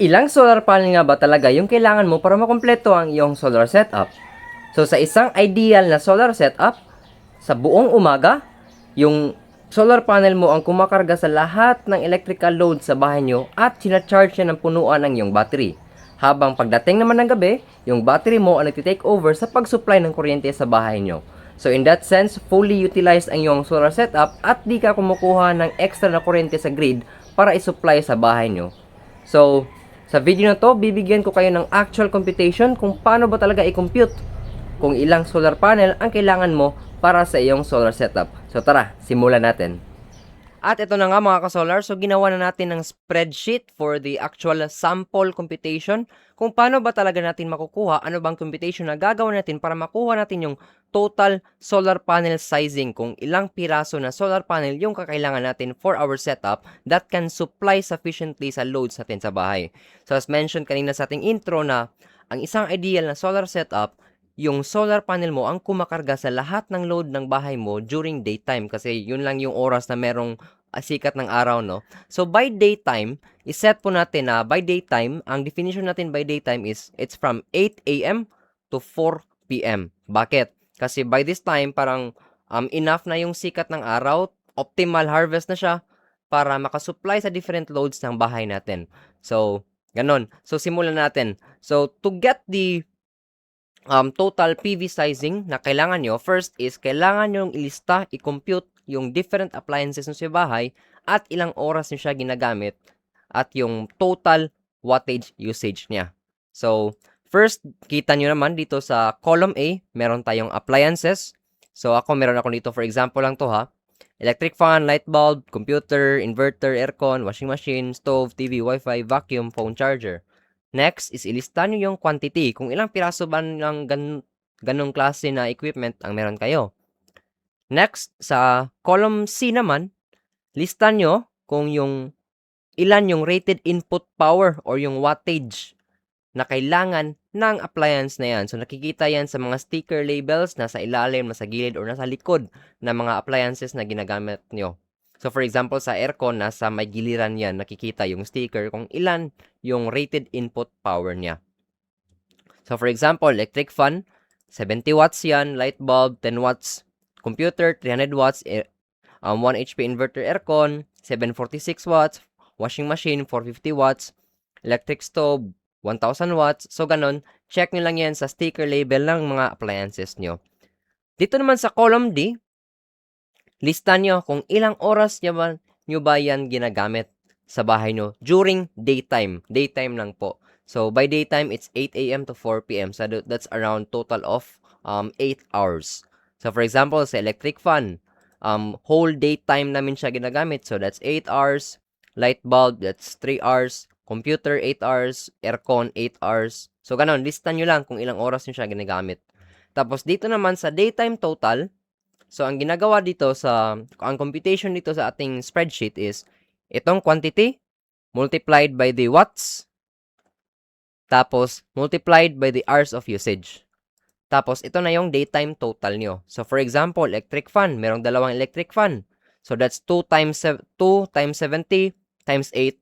Ilang solar panel nga ba talaga yung kailangan mo para makumpleto ang iyong solar setup? So sa isang ideal na solar setup, sa buong umaga, yung solar panel mo ang kumakarga sa lahat ng electrical load sa bahay nyo at sinacharge niya ng punuan ang iyong battery. Habang pagdating naman ng gabi, yung battery mo ang nagtitake over sa pag-supply ng kuryente sa bahay nyo. So in that sense, fully utilized ang iyong solar setup at di ka kumukuha ng extra na kuryente sa grid para isupply sa bahay nyo. So, sa video na to, bibigyan ko kayo ng actual computation kung paano ba talaga i-compute kung ilang solar panel ang kailangan mo para sa iyong solar setup. So tara, simulan natin. At ito na nga mga ka-solar, so ginawa na natin ng spreadsheet for the actual sample computation kung paano ba talaga natin makukuha, ano bang computation na gagawin natin para makuha natin yung total solar panel sizing, kung ilang piraso na solar panel yung kakailangan natin for our setup that can supply sufficiently sa loads natin sa bahay. So as mentioned kanina sa ating intro na ang isang ideal na solar setup, yung solar panel mo ang kumakarga sa lahat ng load ng bahay mo during daytime kasi yun lang yung oras na merong sikat ng araw, no? So, by daytime, iset po natin na by daytime, ang definition natin by daytime is it's from 8 a.m. to 4 p.m. Bakit? Kasi by this time, parang enough na yung sikat ng araw, optimal harvest na siya para makasupply sa different loads ng bahay natin. So, ganon. So, simulan natin. So, to get the total PV sizing na kailangan nyo, first is kailangan nyo ilista, i-compute yung different appliances nyo sa bahay at ilang oras nyo siya ginagamit at yung total wattage usage niya. So, first, kita nyo naman dito sa column A, meron tayong appliances. So, meron ako dito, for example lang to ha. Electric fan, light bulb, computer, inverter, aircon, washing machine, stove, TV, wifi, vacuum, phone charger. Next is ilista nyo yung quantity, kung ilang piraso ba ng ganong klase na equipment ang meron kayo. Next, sa column C naman, lista nyo kung ilan yung rated input power or yung wattage na kailangan ng appliance na yan. So, nakikita yan sa mga sticker labels na sa ilalim, nasa gilid, or nasa likod ng mga appliances na ginagamit nyo. So, for example, sa aircon, nasa may giliran yan, nakikita yung sticker kung ilan yung rated input power niya. So, for example, electric fan, 70 watts yan, light bulb, 10 watts, computer, 300 watts, 1 HP inverter aircon, 746 watts, washing machine, 450 watts, electric stove, 1,000 watts. So, ganon. Check nyo lang yan sa sticker label ng mga appliances nyo. Dito naman sa column D, lista nyo kung ilang oras nyo ba yan ginagamit sa bahay nyo during daytime. Daytime lang po. So, by daytime, it's 8 a.m. to 4 p.m. So, that's around total of 8 hours. So, for example, sa electric fan, whole daytime namin siya ginagamit. So, that's 8 hours. Light bulb, that's 3 hours. Computer, 8 hours. Aircon, 8 hours. So, ganon. Lista nyo lang kung ilang oras nyo siya ginagamit. Tapos, dito naman sa daytime total, so, ang ginagawa dito ang computation dito sa ating spreadsheet is, itong quantity, multiplied by the watts, tapos, multiplied by the hours of usage. Tapos, ito na yung daytime total nyo. So, for example, electric fan, merong dalawang electric fan. So, that's 2 times 70 times 8.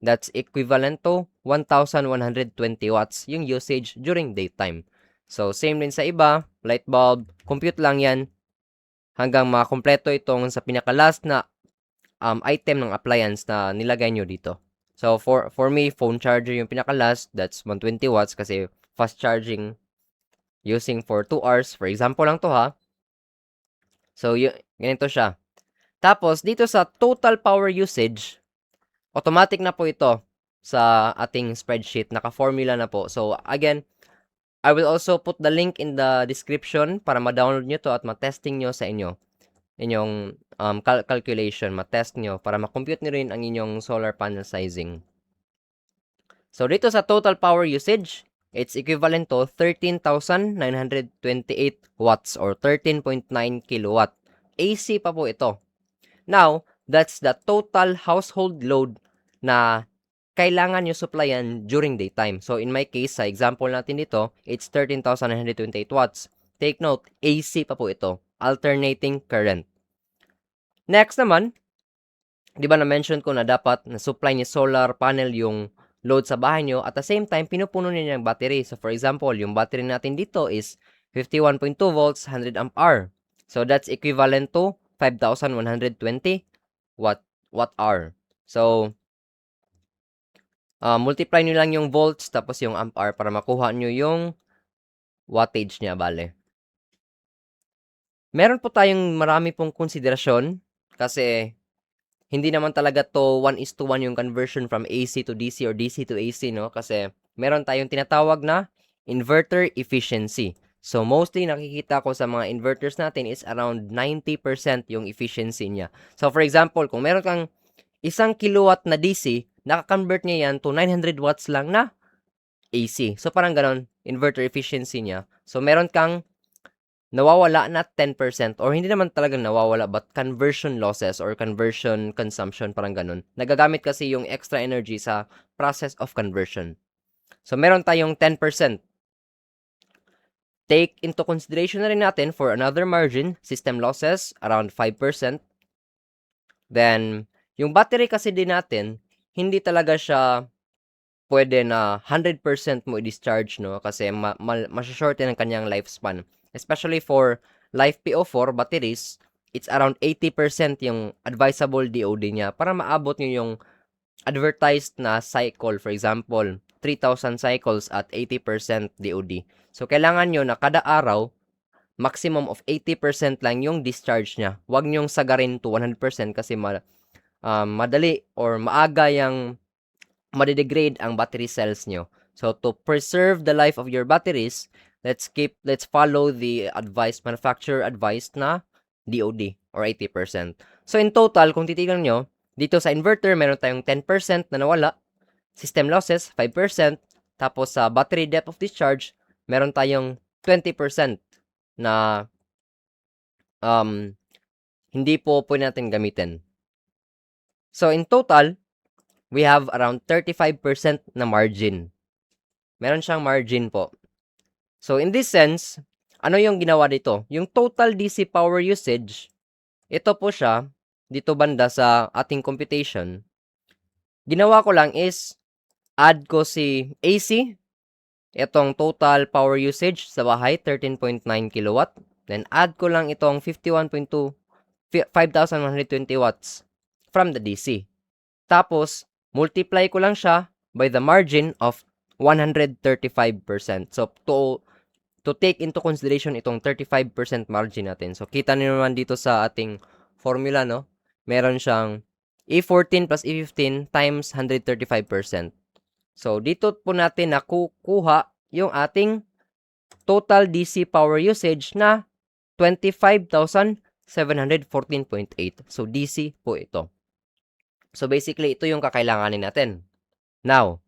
That's equivalent to 1,120 watts yung usage during daytime. So, same din sa iba, light bulb, compute lang yan hanggang makompleto itong sa pinaka-last na item ng appliance na nilagay nyo dito. So, for me, phone charger yung pinaka-last, that's 120 watts kasi fast charging using for 2 hours. For example lang to ha. So, ganito siya. Tapos, dito sa total power usage, automatic na po ito sa ating spreadsheet. Naka-formula na po. So, again, I will also put the link in the description para ma-download nyo to at ma-testing nyo sa inyong calculation, ma-test nyo para ma-compute nyo rin ang inyong solar panel sizing. So, dito sa total power usage, it's equivalent to 13,928 watts or 13.9 kilowatt. AC pa po ito. Now, that's the total household load na kailangan nyo supplyan during daytime. So, in my case, sa example natin dito, it's 13,928 watts. Take note, AC pa po ito. Alternating current. Next naman, di ba na-mention ko na dapat na supply ni solar panel yung load sa bahay nyo. At the same time, pinupuno niya yung battery. So, for example, yung battery natin dito is 51.2 volts, 100 amp hour. So, that's equivalent to 5,120 watt hour. So, multiply nyo lang yung volts tapos yung amp hour para makuha nyo yung wattage niya, bale. Meron po tayong marami pong konsiderasyon kasi hindi naman talaga to 1:1 yung conversion from AC to DC or DC to AC, no? Kasi meron tayong tinatawag na inverter efficiency. So, mostly nakikita ko sa mga inverters natin is around 90% yung efficiency niya. So, for example, kung meron kang 1 kilowatt na DC, naka-convert niya yan to 900 watts lang na AC. So, parang ganon, inverter efficiency niya. So, meron kang nawawala na 10% or hindi naman talagang nawawala but conversion losses or conversion consumption, parang ganun. Nagagamit kasi yung extra energy sa process of conversion. So, meron tayong 10%. Take into consideration na rin natin for another margin, system losses, around 5%. Then, yung battery kasi din natin, hindi talaga siya pwede na 100% mo i-discharge, no? Kasi masya-shorten ang kanyang lifespan. Especially for Life PO4 batteries, it's around 80% yung advisable DOD niya para maabot nyo yung advertised na cycle. For example, 3,000 cycles at 80% DOD. So, kailangan nyo na kada araw, maximum of 80% lang yung discharge niya. Huwag nyong sagarin to 100% kasi madali or maaga yung madedegrade ang battery cells nyo. So, to preserve the life of your batteries, let's follow the manufacturer advised na DOD or 80%. So, in total, kung titignan nyo, dito sa inverter, meron tayong 10% na nawala, system losses, 5%, tapos sa battery depth of discharge, meron tayong 20% na hindi po pwede natin gamitin. So, in total, we have around 35% na margin. Meron siyang margin po. So, in this sense, ano yung ginawa dito? Yung total DC power usage, ito po siya, dito banda sa ating computation. Ginawa ko lang is, add ko si AC, itong total power usage sa bahay, 13.9 kilowatt. Then, add ko lang itong 51.2, 5,120 watts from the DC. Tapos, multiply ko lang siya by the margin of 135%. So, to take into consideration itong 35% margin natin. So, kita niyo naman dito sa ating formula, no? Meron siyang E14 plus E15 times 135%. So, dito po natin nakukuha yung ating total DC power usage na 25,714.8. So, DC po ito. So, basically, ito yung kakailanganin natin. Now,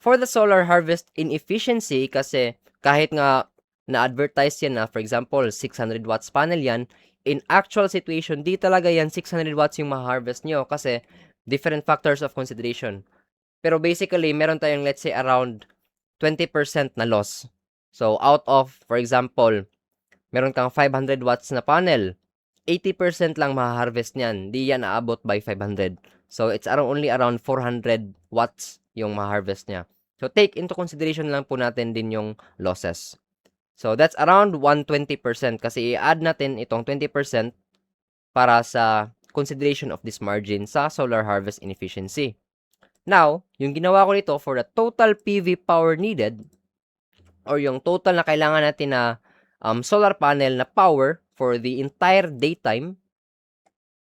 for the solar harvest inefficiency, kasi kahit nga na-advertise yan na, for example, 600 watts panel yan, in actual situation, di talaga yan 600 watts yung ma-harvest nyo kasi different factors of consideration. Pero basically, meron tayong, let's say, around 20% na loss. So, out of, for example, meron kang 500 watts na panel, 80% lang ma-harvest niyan. Di yan naabot by 500. So, it's only around 400 watts yung ma-harvest niya. So, take into consideration lang po natin din yung losses. So, that's around 120% kasi i-add natin itong 20% para sa consideration of this margin sa solar harvest inefficiency. Now, yung ginawa ko nito for the total PV power needed or yung total na kailangan natin na solar panel na power for the entire daytime,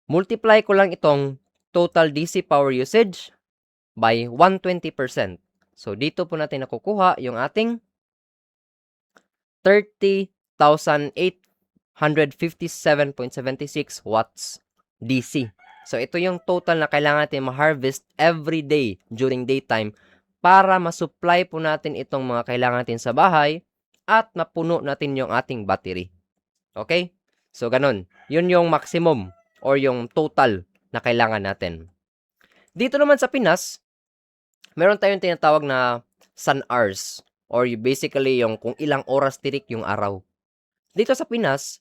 multiply ko lang itong total DC power usage by 120%. So, dito po natin nakukuha yung ating 30,857.76 watts DC. So, ito yung total na kailangan natin ma-harvest every day during daytime para ma-supply po natin itong mga kailangan natin sa bahay at mapuno natin yung ating battery. Okay? So, ganun. Yun yung maximum or yung total na kailangan natin. Dito naman sa Pinas, meron tayong tinatawag na sun hours or basically yung kung ilang oras tirik yung araw. Dito sa Pinas,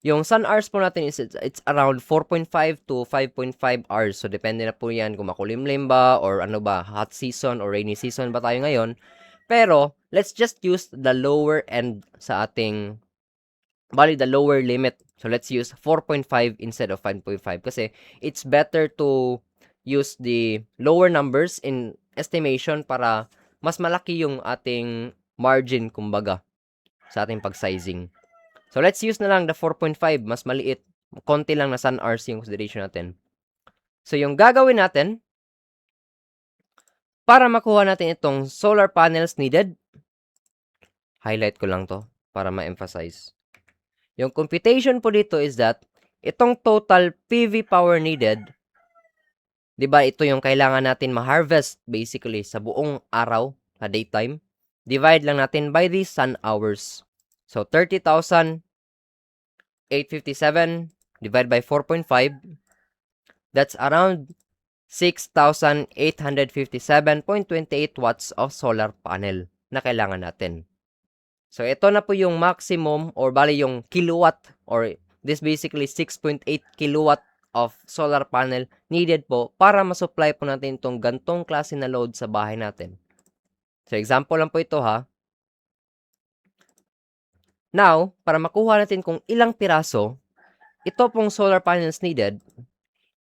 Yung sun hours po natin is it's around 4.5 to 5.5 hours. So, depende na po yan kung makulimlim ba or ano ba, hot season or rainy season ba tayo ngayon. Pero, let's just use the lower end sa ating, the lower limit. So, let's use 4.5 instead of 5.5 kasi it's better to use the lower numbers in estimation para mas malaki yung ating margin, kumbaga, sa ating pag-sizing. So, let's use na lang the 4.5, mas maliit. Konti lang na sun hours yung consideration natin. So, yung gagawin natin, para makuha natin itong solar panels needed, highlight ko lang to para ma-emphasize. Yung computation po dito is that, itong total PV power needed, di ba ito yung kailangan natin ma-harvest basically sa buong araw, sa daytime, divide lang natin by the sun hours. So, 30,857 divided by 4.5, that's around 6,857.28 watts of solar panel na kailangan natin. So, ito na po yung maximum or bali yung kilowatt or this basically 6.8 kilowatt of solar panel needed po para masupply po natin itong gantong klase na load sa bahay natin. So, example lang po ito ha. Now, para makuha natin kung ilang piraso, ito pong solar panels needed,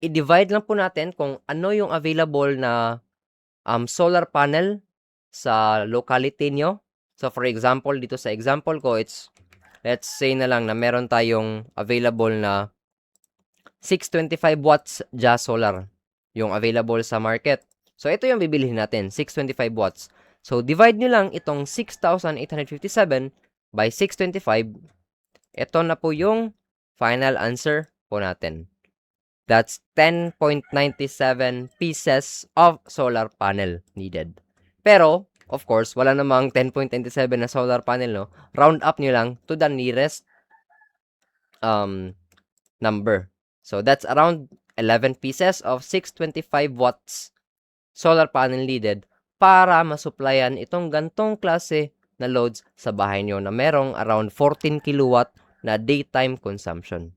i-divide lang po natin kung ano yung available na solar panel sa locality nyo. So, for example, dito sa example ko, let's say na lang na meron tayong available na 625 watts just solar yung available sa market. So, ito yung bibilihin natin, 625 watts. So, divide nyo lang itong 6,857 by 625. Ito na po yung final answer po natin. That's 10.97 pieces of solar panel needed. Pero, of course, wala namang 10.97 na solar panel, no? Round up nyo lang to the nearest number. So, that's around 11 pieces of 625 watts solar panel needed para masupplyan itong gantong klase na loads sa bahay nyo na merong around 14 kilowatt na daytime consumption.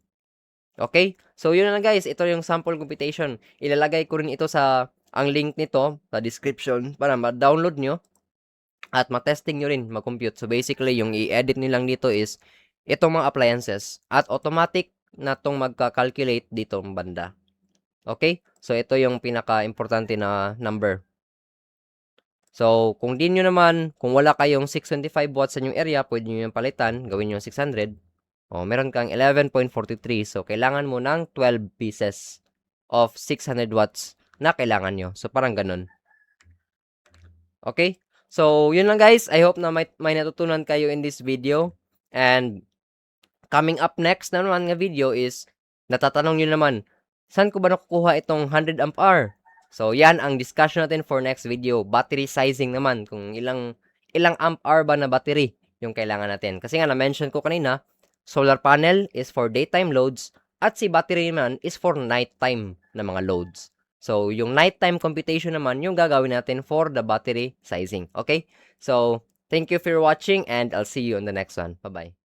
Okay? So, yun na guys. Ito yung sample computation. Ilalagay ko rin ito ang link nito sa description para ma-download nyo at ma-testing nyo rin, ma-compute. So, basically, yung i-edit nyo lang dito is itong mga appliances at automatic na itong magka-calculate dito ang banda. Okay? So, ito yung pinaka-importante na number. So, kung di nyo naman, kung wala kayong 625 watts sa inyong area, pwede nyo yung palitan, gawin nyo 600. O, meron kang 11.43. So, kailangan mo ng 12 pieces of 600 watts na kailangan nyo. So, parang ganun. Okay? So, yun lang guys. I hope na may natutunan kayo in this video. And, coming up next na naman nga video is, natatanong nyo naman, saan ko ba nakukuha itong 100 amp hour? So, yan ang discussion natin for next video. Battery sizing naman. Kung ilang amp hour ba na battery yung kailangan natin. Kasi nga, na-mention ko kanina, solar panel is for daytime loads at si battery naman is for nighttime na mga loads. So, yung nighttime computation naman yung gagawin natin for the battery sizing. Okay? So, thank you for watching and I'll see you on the next one. Bye-bye.